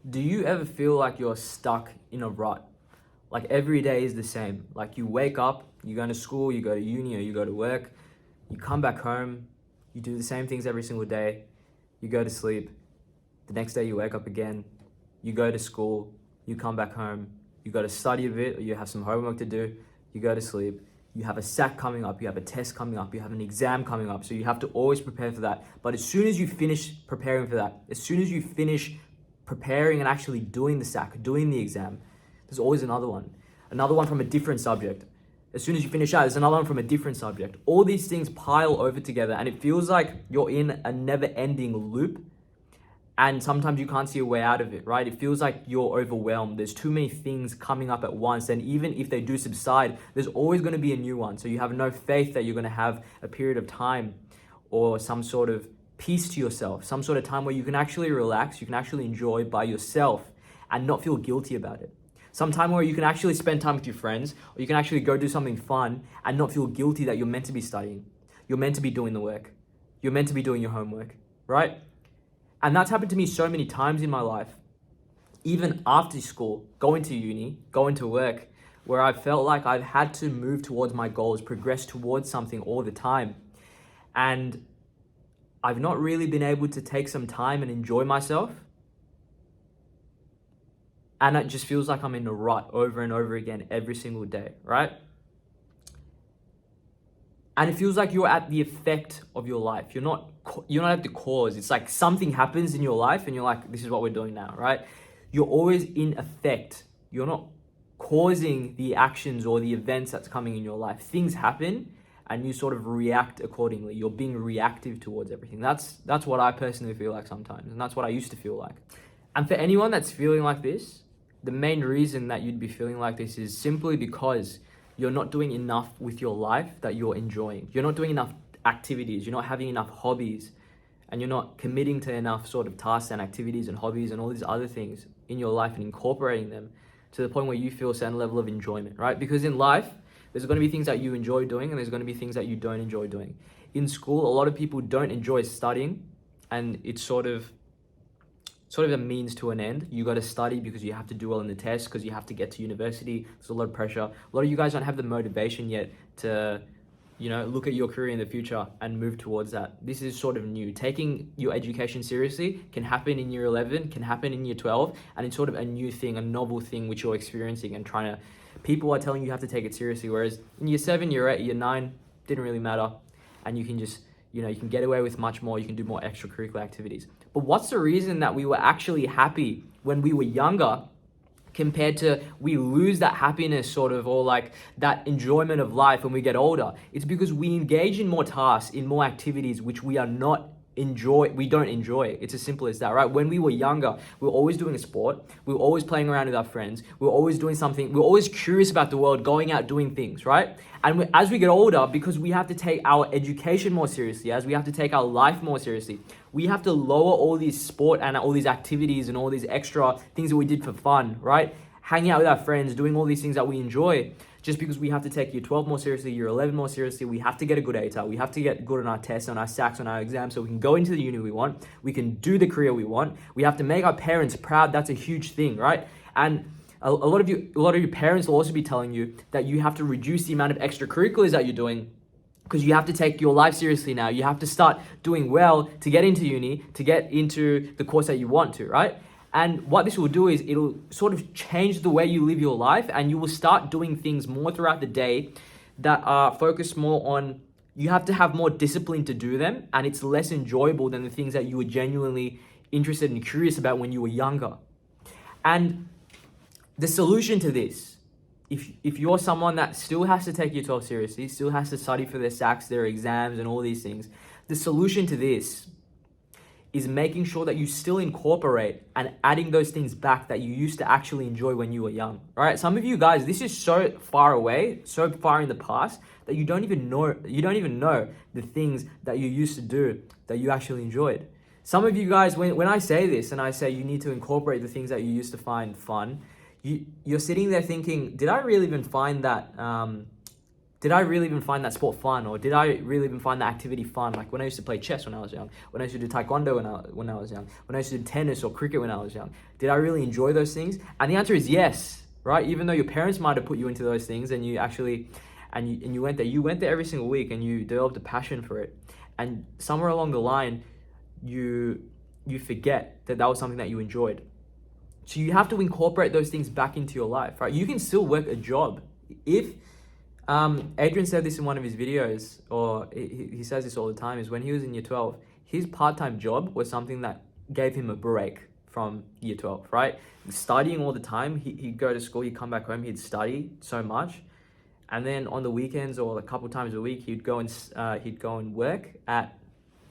Do you ever feel like you're stuck in a rut? Like every day is the same. Like you wake up, you go to school, you go to uni, or you go to work, you come back home, you do the same things every single day, you go to sleep. The next day you wake up again, you go to school, you come back home, you got to study a bit, or you have some homework to do, you go to sleep. You have a SAC coming up, you have a test coming up, you have an exam coming up, so you have to always prepare for that. But as soon as you finish preparing for that, as soon as you finish preparing and actually doing the SAC, doing the exam, there's always another one from a different subject. As soon as you finish that, there's another one from a different subject. All these things pile over together and it feels like you're in a never-ending loop, and sometimes you can't see a way out of it, right? It feels like you're overwhelmed. There's too many things coming up at once, and even if they do subside, there's always going to be a new one. So you have no faith that you're going to have a period of time or some sort of peace to yourself, some sort of time where you can actually relax, you can actually enjoy by yourself and not feel guilty about it. Some time where you can actually spend time with your friends, or you can actually go do something fun and not feel guilty that you're meant to be studying. You're meant to be doing the work. You're meant to be doing your homework, right? And that's happened to me so many times in my life, even after school, going to uni, going to work, where I felt like I've had to move towards my goals, progress towards something all the time. And I've not really been able to take some time and enjoy myself. And it just feels like I'm in a rut over and over again every single day, right? And it feels like you're at the effect of your life. You're not at the cause. It's like something happens in your life and you're like, this is what we're doing now, right? You're always in effect. You're not causing the actions or the events that's coming in your life. Things happen and you sort of react accordingly. You're being reactive towards everything. That's what I personally feel like sometimes. And that's what I used to feel like. And for anyone that's feeling like this, the main reason that you'd be feeling like this is simply because you're not doing enough with your life that you're enjoying. You're not doing enough activities. You're not having enough hobbies. And you're not committing to enough sort of tasks and activities and hobbies and all these other things in your life and incorporating them to the point where you feel a certain level of enjoyment, right? Because in life, there's going to be things that you enjoy doing and there's going to be things that you don't enjoy doing. In school, a lot of people don't enjoy studying, and it's sort of a means to an end. You got to study because you have to do well in the test, because you have to get to university. There's a lot of pressure. A lot of you guys don't have the motivation yet to, look at your career in the future and move towards that. This is sort of new. Taking your education seriously can happen in year 11, can happen in year 12, and it's sort of a new thing, a novel thing which you're experiencing and people are telling you have to take it seriously. Whereas in year 7, year 8, year 9, didn't really matter. And you can just, you can get away with much more. You can do more extracurricular activities. But what's the reason that we were actually happy when we were younger compared to we lose that happiness sort of, or like that enjoyment of life when we get older? It's because we engage in more tasks, in more activities, which we don't enjoy. It's as simple as that, right? When we were younger, we were always doing a sport. We were always playing around with our friends. We were always doing something. We were always curious about the world, going out, doing things, right? And as we get older, because we have to take our education more seriously, as we have to take our life more seriously, we have to lower all these sport and all these activities and all these extra things that we did for fun, right? Hanging out with our friends, doing all these things that we enjoy, just because we have to take year 12 more seriously, year 11 more seriously. We have to get a good ATAR. We have to get good on our tests, on our SACs, on our exams, so we can go into the uni we want. We can do the career we want. We have to make our parents proud. That's a huge thing, right? And a lot of your parents will also be telling you that you have to reduce the amount of extracurriculars that you're doing, because you have to take your life seriously now. You have to start doing well to get into uni, to get into the course that you want to, right? And what this will do is it'll sort of change the way you live your life, and you will start doing things more throughout the day that are focused more on, you have to have more discipline to do them, and it's less enjoyable than the things that you were genuinely interested and curious about when you were younger. And the solution to this, if you're someone that still has to take year 12 seriously, still has to study for their SACs, their exams and all these things, the solution to this is making sure that you still incorporate and adding those things back that you used to actually enjoy when you were young, right? Some of you guys, this is so far away, so far in the past that you don't even know the things that you used to do that you actually enjoyed. Some of you guys, when I say this and I say you need to incorporate the things that you used to find fun, you're sitting there thinking, did I really even find that did I really even find that sport fun? Or did I really even find that activity fun? Like when I used to play chess when I was young, when I used to do taekwondo when I was young, when I used to do tennis or cricket when I was young. Did I really enjoy those things? And the answer is yes, right? Even though your parents might have put you into those things and you actually, and you went there every single week and you developed a passion for it. And somewhere along the line, you forget that was something that you enjoyed. So you have to incorporate those things back into your life, right? You can still work a job. If Adrian said this in one of his videos, or he says this all the time, is when he was in year 12, his part-time job was something that gave him a break from year 12, right? Studying all the time, he'd go to school, he'd come back home, he'd study so much. And then on the weekends or a couple times a week, he'd go and work at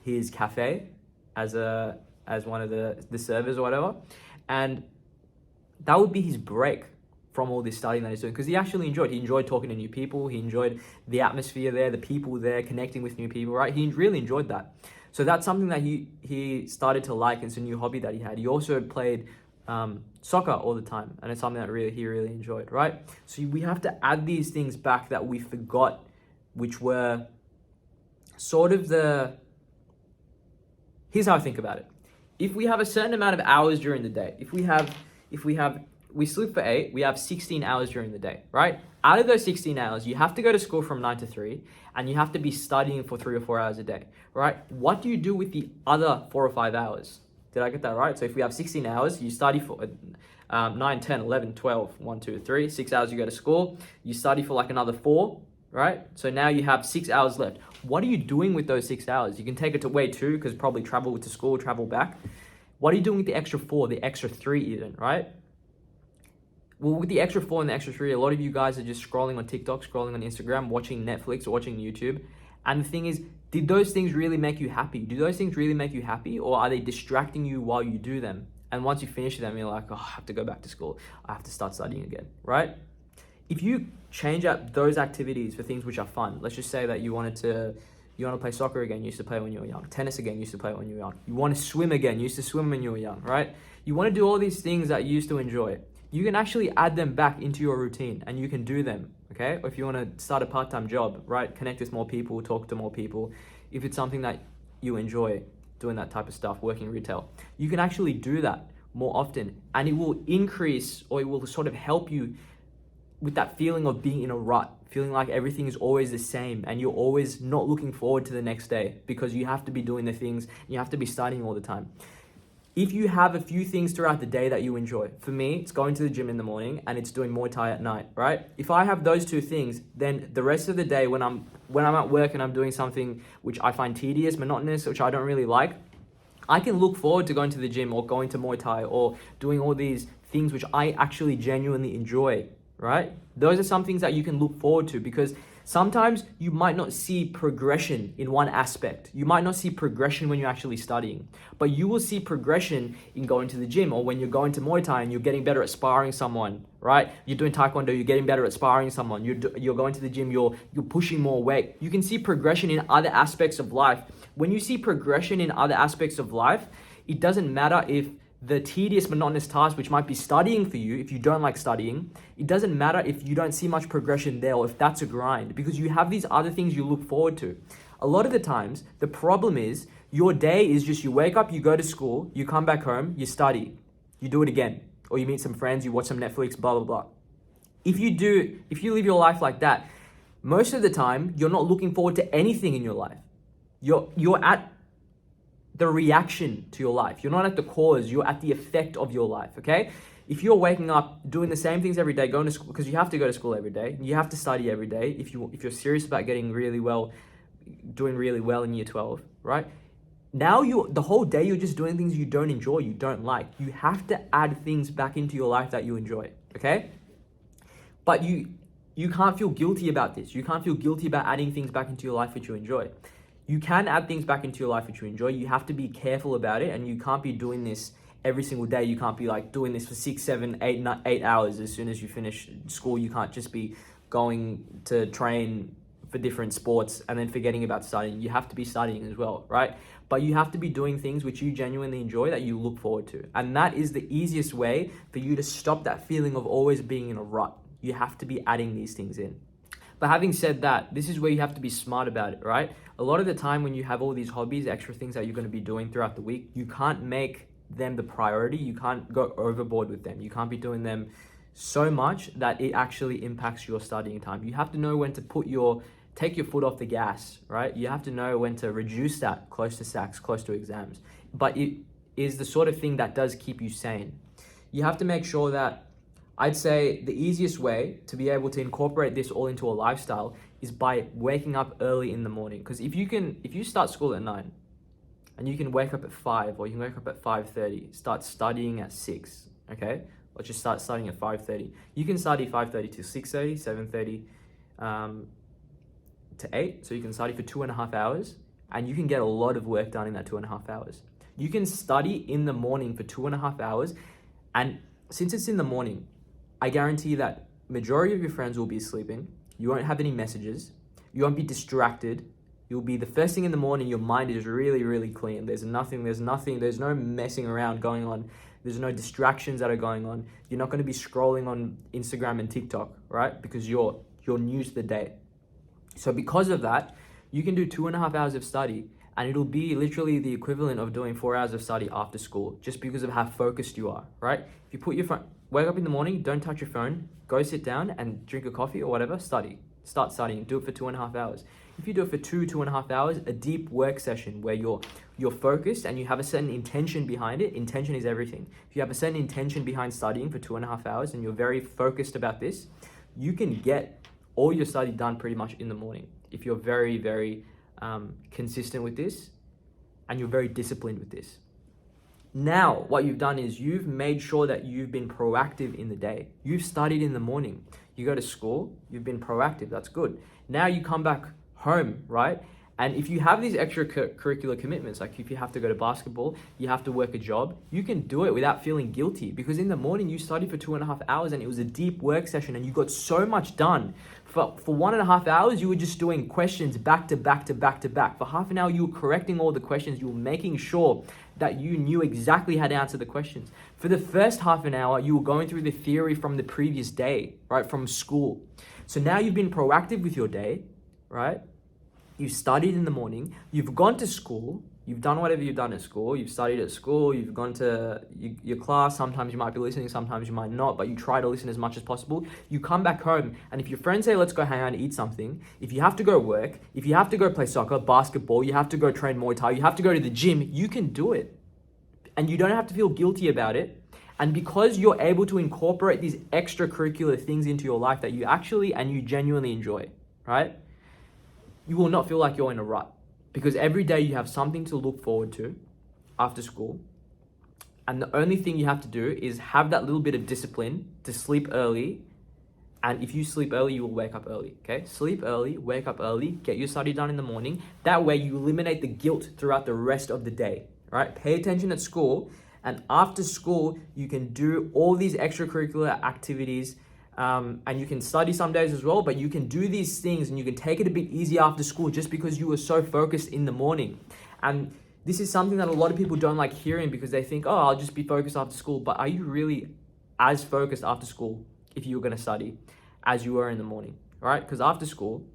his cafe as one of the servers or whatever. And that would be his break from all this studying that he's doing, because he enjoyed talking to new people. He enjoyed the atmosphere there, the people there, connecting with new people, right? He really enjoyed that. So that's something that he started to like. It's a new hobby that he had. He also played soccer all the time, and it's something that he really enjoyed, right? So we have to add these things back that we forgot, which were sort of here's how I think about it. If we have a certain amount of hours during the day, we sleep for 8, we have 16 hours during the day, right? Out of those 16 hours, you have to go to school from 9 to 3, and you have to be studying for 3 or 4 hours a day, right? What do you do with the other 4 or 5 hours? Did I get that right? So if we have 16 hours, you study for 9, 10, 11, 12, 1, 2, 3, 6 hours you go to school, you study for like another 4, right? So now you have 6 hours left. What are you doing with those 6 hours? You can take it to way 2, because probably travel to school, travel back. What are you doing with the extra 4, the extra 3 even, right? Well, with the extra 4 and the extra 3, a lot of you guys are just scrolling on TikTok, scrolling on Instagram, watching Netflix, or watching YouTube. And the thing is, did those things really make you happy? Do those things really make you happy, or are they distracting you while you do them? And once you finish them, you're like, oh, I have to go back to school. I have to start studying again, right? If you change up those activities for things which are fun, let's just say that you want to play soccer again, you used to play when you were young. Tennis again, you used to play when you were young. You want to swim again, you used to swim when you were young, right? You want to do all these things that you used to enjoy. You can actually add them back into your routine, and you can do them, okay? Or if you want to start a part-time job, right? Connect with more people, talk to more people. If it's something that you enjoy, doing that type of stuff, working retail, you can actually do that more often, and it will increase, or it will sort of help you with that feeling of being in a rut, feeling like everything is always the same and you're always not looking forward to the next day because you have to be doing the things, you have to be studying all the time. If you have a few things throughout the day that you enjoy, for me, it's going to the gym in the morning and it's doing Muay Thai at night, right? If I have those two things, then the rest of the day when I'm at work and I'm doing something which I find tedious, monotonous, which I don't really like, I can look forward to going to the gym or going to Muay Thai or doing all these things which I actually genuinely enjoy, right? Those are some things that you can look forward to, because sometimes you might not see progression in one aspect. You might not see progression when you're actually studying, but you will see progression in going to the gym, or when you're going to Muay Thai and you're getting better at sparring someone, right? You're doing Taekwondo, you're getting better at sparring someone. You're going to the gym, you're pushing more weight. You can see progression in other aspects of life. When you see progression in other aspects of life, it doesn't matter if the tedious, monotonous task, which might be studying for you, if you don't like studying, it doesn't matter if you don't see much progression there, or if that's a grind, because you have these other things you look forward to. A lot of the times, the problem is your day is just you wake up, you go to school, you come back home, you study, you do it again, or you meet some friends, you watch some Netflix, blah, blah, blah. If you live your life like that, most of the time, you're not looking forward to anything in your life. You're at the reaction to your life. You're not at the cause, you're at the effect of your life, okay? If you're waking up, doing the same things every day, going to school, because you have to go to school every day, you have to study every day, if you're serious about getting really well, doing really well in year 12, right? Now the whole day you're just doing things you don't enjoy, you don't like. You have to add things back into your life that you enjoy, okay? But you can't feel guilty about this. You can't feel guilty about adding things back into your life which you enjoy. You can add things back into your life which you enjoy. You have to be careful about it, and you can't be doing this every single day. You can't be like doing this for 6, 7, 8 hours as soon as you finish school. You can't just be going to train for different sports and then forgetting about studying. You have to be studying as well, right? But you have to be doing things which you genuinely enjoy, that you look forward to. And that is the easiest way for you to stop that feeling of always being in a rut. You have to be adding these things in. But having said that, this is where you have to be smart about it, right? A lot of the time when you have all these hobbies, extra things that you're going to be doing throughout the week, you can't make them the priority. You can't go overboard with them. You can't be doing them so much that it actually impacts your studying time. You have to know when to take your foot off the gas, right? You have to know when to reduce that close to SACs, close to exams. But it is the sort of thing that does keep you sane. You have to make sure that, I'd say the easiest way to be able to incorporate this all into a lifestyle is by waking up early in the morning. Because if you start school at 9 and you can wake up at 5, or you can wake up at 5:30, start studying at 6, okay? Let's just start studying at 5:30. You can study 5:30 to 6:30, 7:30 to 8. So you can study for 2.5 hours and you can get a lot of work done in that 2.5 hours. You can study in the morning for 2.5 hours, and since it's in the morning, I guarantee that majority of your friends will be sleeping. You won't have any messages. You won't be distracted. You'll be the first thing in the morning, your mind is really, really clean. There's no messing around going on. There's no distractions that are going on. You're not going to be scrolling on Instagram and TikTok, right? Because you're new to the day. So because of that, you can do 2.5 hours of study, and it'll be literally the equivalent of doing 4 hours of study after school, just because of how focused you are, right? If you put your phone, wake up in the morning, don't touch your phone, go sit down and drink a coffee or whatever, start studying, do it for 2.5 hours. If you do it for 2.5 hours, a deep work session where you're focused and you have a certain intention behind it. Intention is everything. If you have a certain intention behind studying for 2.5 hours and you're very focused about this, you can get all your study done pretty much in the morning. If you're very, very consistent with this and you're very disciplined with this. Now, what you've done is you've made sure that you've been proactive in the day. You've studied in the morning. You go to school, you've been proactive. That's good. Now you come back home, right? And if you have these extracurricular commitments, like if you have to go to basketball, you have to work a job, you can do it without feeling guilty, because in the morning you studied for 2.5 hours and it was a deep work session and you got so much done. For 1.5 hours, you were just doing questions back to back to back to back. For half an hour, you were correcting all the questions. You were making sure that you knew exactly how to answer the questions. For the first half an hour, you were going through the theory from the previous day, right, from school. So now you've been proactive with your day, right? You studied in the morning, you've gone to school, you've done whatever you've done at school, you've studied at school, you've gone to your class, sometimes you might be listening, sometimes you might not, but you try to listen as much as possible. You come back home, and if your friends say, let's go hang out and eat something, if you have to go work, if you have to go play soccer, basketball, you have to go train Muay Thai, you have to go to the gym, you can do it. And you don't have to feel guilty about it. And because you're able to incorporate these extracurricular things into your life that you actually and you genuinely enjoy, right? You will not feel like you're in a rut, because every day you have something to look forward to after school. And the only thing you have to do is have that little bit of discipline to sleep early. And if you sleep early, you will wake up early, okay? Sleep early, wake up early, get your study done in the morning. That way you eliminate the guilt throughout the rest of the day, right? Pay attention at school, and after school, you can do all these extracurricular activities. And you can study some days as well, but you can do these things and you can take it a bit easier after school just because you were so focused in the morning. And this is something that a lot of people don't like hearing, because they think, oh, I'll just be focused after school. But are you really as focused after school if you were going to study as you were in the morning, right? Because after school,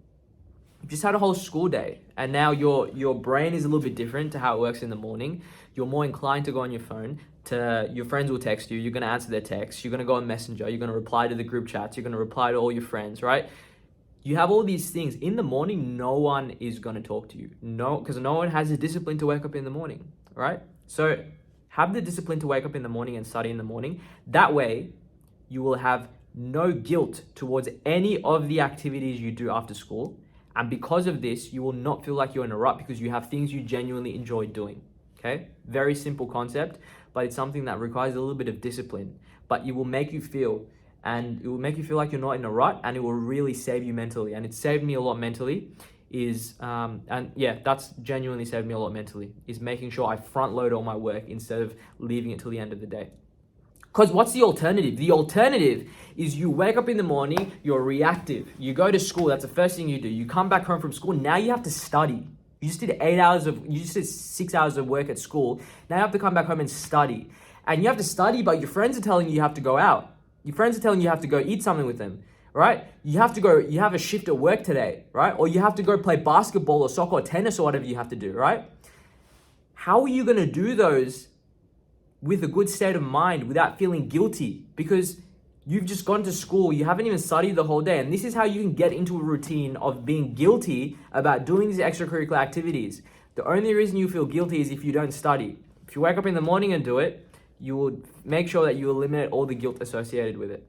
you just had a whole school day, and now your brain is a little bit different to how it works in the morning. You're more inclined to go on your phone. Your friends will text you, you're going to answer their texts, you're going to go on Messenger, you're going to reply to the group chats, you're going to reply to all your friends, right? You have all these things. In the morning, no one is going to talk to you. No, because no one has the discipline to wake up in the morning, right? So have the discipline to wake up in the morning and study in the morning. That way, you will have no guilt towards any of the activities you do after school. And because of this, you will not feel like you're in a rut, because you have things you genuinely enjoy doing, okay? Very simple concept, but it's something that requires a little bit of discipline. But it will make you feel, and it will make you feel like you're not in a rut, and it will really save you mentally. And it saved me a lot mentally, that's genuinely saved me a lot mentally, is making sure I front load all my work instead of leaving it till the end of the day. Because what's the alternative? The alternative is you wake up in the morning, you're reactive. You go to school, that's the first thing you do. You come back home from school, now you have to study. You just did 6 hours of work at school. Now you have to come back home and study. And you have to study, but your friends are telling you have to go out. Your friends are telling you have to go eat something with them. right? You have a shift at work today, right? Or you have to go play basketball or soccer or tennis or whatever you have to do, right? How are you going to do those with a good state of mind without feeling guilty? Because you've just gone to school, you haven't even studied the whole day. And this is how you can get into a routine of being guilty about doing these extracurricular activities. The only reason you feel guilty is if you don't study. If you wake up in the morning and do it, you will make sure that you eliminate all the guilt associated with it.